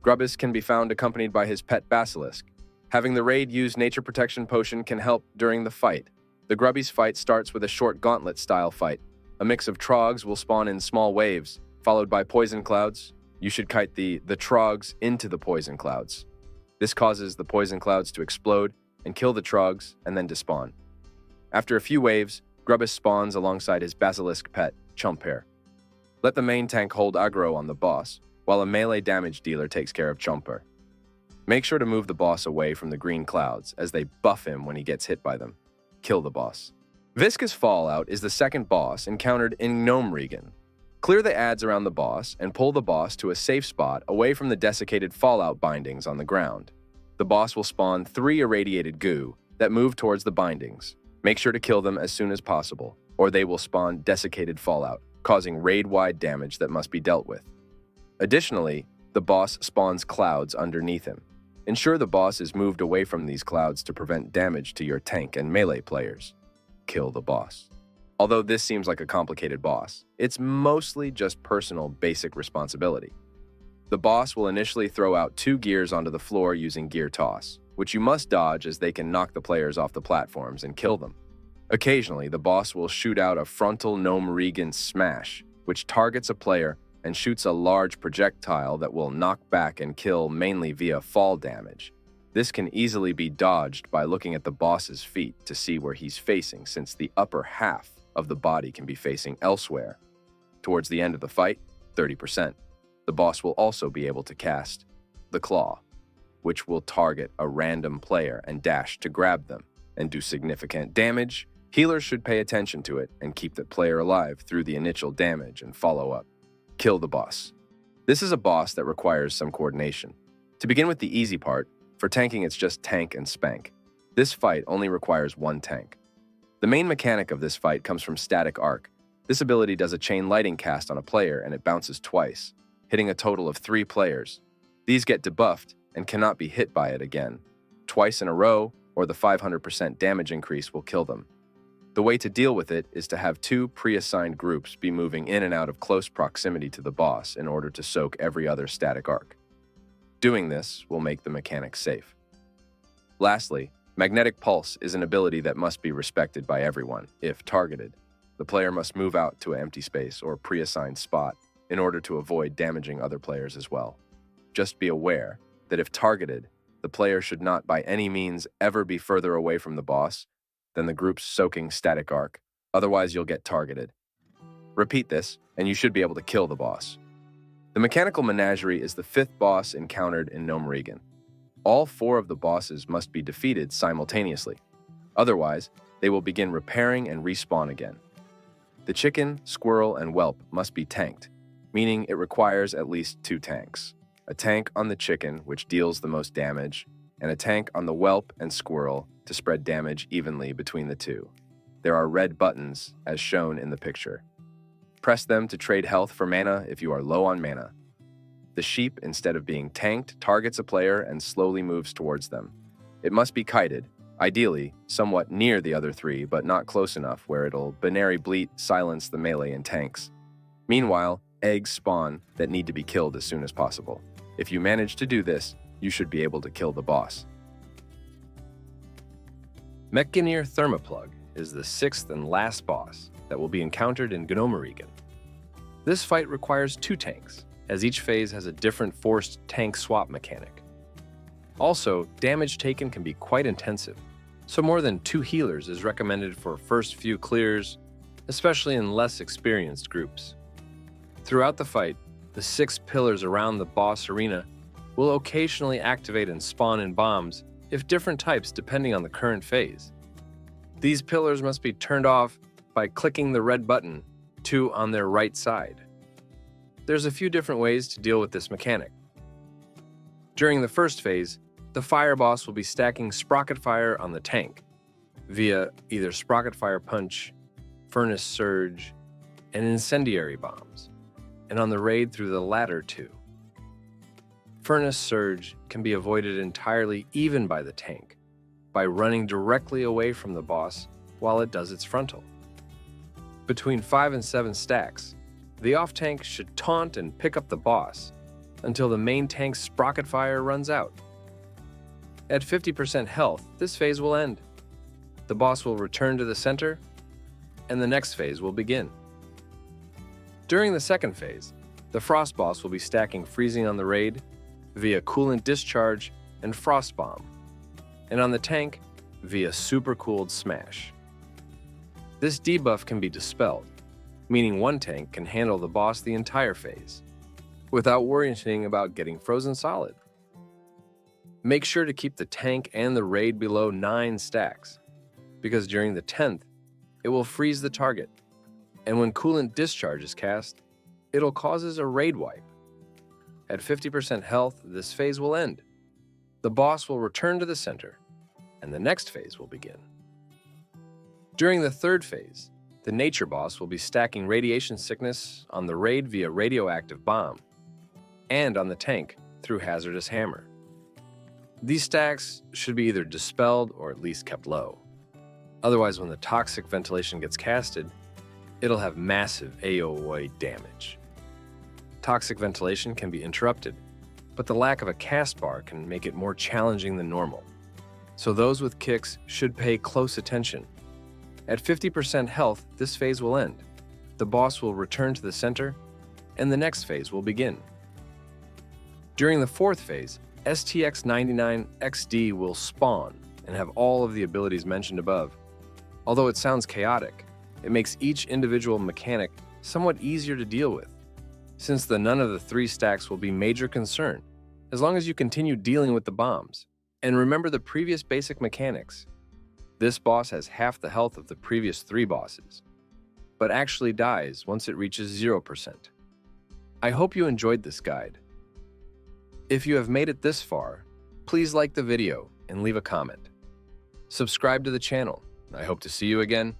Grubbis can be found accompanied by his pet basilisk. Having the raid use nature protection potion can help during the fight. The Grubbis fight starts with a short gauntlet-style fight. A mix of trogs will spawn in small waves, followed by poison clouds. You should kite the trogs into the poison clouds. This causes the poison clouds to explode and kill the trogs and then despawn. After a few waves, Grubbis spawns alongside his basilisk pet, Chomper. Let the main tank hold aggro on the boss, while a melee damage dealer takes care of Chomper. Make sure to move the boss away from the green clouds as they buff him when he gets hit by them. Kill the boss. Viscous Fallout is the second boss encountered in Gnomeregan. Clear the adds around the boss and pull the boss to a safe spot away from the desiccated fallout bindings on the ground. The boss will spawn 3 irradiated goo that move towards the bindings. Make sure to kill them as soon as possible, or they will spawn desiccated fallout, causing raid-wide damage that must be dealt with. Additionally, the boss spawns clouds underneath him. Ensure the boss is moved away from these clouds to prevent damage to your tank and melee players. Kill the boss. Although this seems like a complicated boss, it's mostly just personal basic responsibility. The boss will initially throw out 2 gears onto the floor using gear toss, which you must dodge as they can knock the players off the platforms and kill them. Occasionally, the boss will shoot out a frontal Gnomeregan smash, which targets a player and shoots a large projectile that will knock back and kill mainly via fall damage. This can easily be dodged by looking at the boss's feet to see where he's facing, since the upper half of the body can be facing elsewhere. Towards the end of the fight, 30%. The boss will also be able to cast the Claw, which will target a random player and dash to grab them and do significant damage. Healers should pay attention to it and keep the player alive through the initial damage and follow up. Kill the boss. This is a boss that requires some coordination. To begin with the easy part, for tanking it's just tank and spank. This fight only requires 1 tank. The main mechanic of this fight comes from static arc. This ability does a chain lightning cast on a player and it bounces twice, hitting a total of 3 players. These get debuffed and cannot be hit by it again. Twice in a row, or the 500% damage increase will kill them. The way to deal with it is to have 2 pre-assigned groups be moving in and out of close proximity to the boss in order to soak every other static arc. Doing this will make the mechanic safe. Lastly, Magnetic Pulse is an ability that must be respected by everyone. If targeted, the player must move out to an empty space or pre-assigned spot in order to avoid damaging other players as well. Just be aware that if targeted, the player should not by any means ever be further away from the boss than the group's soaking static arc, otherwise you'll get targeted. Repeat this, and you should be able to kill the boss. The Mechanical Menagerie is the 5th boss encountered in Gnomeregan. All 4 of the bosses must be defeated simultaneously. Otherwise, they will begin repairing and respawn again. The chicken, squirrel, and whelp must be tanked, meaning it requires at least 2 tanks. A tank on the chicken, which deals the most damage, and a tank on the whelp and squirrel to spread damage evenly between the 2. There are red buttons, as shown in the picture. Press them to trade health for mana if you are low on mana. The sheep, instead of being tanked, targets a player and slowly moves towards them. It must be kited, ideally somewhat near the other 3, but not close enough where it'll binary bleat silence the melee and tanks. Meanwhile, eggs spawn that need to be killed as soon as possible. If you manage to do this, you should be able to kill the boss. Mekgineer Thermaplugg is the 6th and last boss that will be encountered in Gnomeregan. This fight requires 2 tanks, as each phase has a different forced tank swap mechanic. Also, damage taken can be quite intensive, so more than 2 healers is recommended for first few clears, especially in less experienced groups. Throughout the fight, the 6 pillars around the boss arena will occasionally activate and spawn in bombs, if different types depending on the current phase. These pillars must be turned off by clicking the red button, 2 on their right side. There's a few different ways to deal with this mechanic. During the first phase, the fire boss will be stacking sprocket fire on the tank via either sprocket fire punch, furnace surge, and incendiary bombs, and on the raid through the latter 2. Furnace surge can be avoided entirely even by the tank by running directly away from the boss while it does its frontal. Between 5 and 7 stacks, the off-tank should taunt and pick up the boss, until the main tank's sprocket fire runs out. At 50% health, this phase will end. The boss will return to the center, and the next phase will begin. During the second phase, the Frost boss will be stacking freezing on the raid via coolant discharge and frost bomb, and on the tank via supercooled smash. This debuff can be dispelled, meaning one tank can handle the boss the entire phase, without worrying about getting frozen solid. Make sure to keep the tank and the raid below 9 stacks, because during the 10th, it will freeze the target, and when coolant discharge is cast, it'll causes a raid wipe. At 50% health, this phase will end. The boss will return to the center, and the next phase will begin. During the third phase, the nature boss will be stacking radiation sickness on the raid via radioactive bomb, and on the tank through hazardous hammer. These stacks should be either dispelled or at least kept low. Otherwise, when the toxic ventilation gets casted, it'll have massive AOE damage. Toxic ventilation can be interrupted, but the lack of a cast bar can make it more challenging than normal. So those with kicks should pay close attention. At 50% health, this phase will end. The boss will return to the center, and the next phase will begin. During the fourth phase, STX-99XD will spawn and have all of the abilities mentioned above. Although it sounds chaotic, it makes each individual mechanic somewhat easier to deal with, since none of the 3 stacks will be major concern, as long as you continue dealing with the bombs. And remember the previous basic mechanics. This boss has half the health of the previous 3 bosses, but actually dies once it reaches 0%. I hope you enjoyed this guide. If you have made it this far, please like the video and leave a comment. Subscribe to the channel. I hope to see you again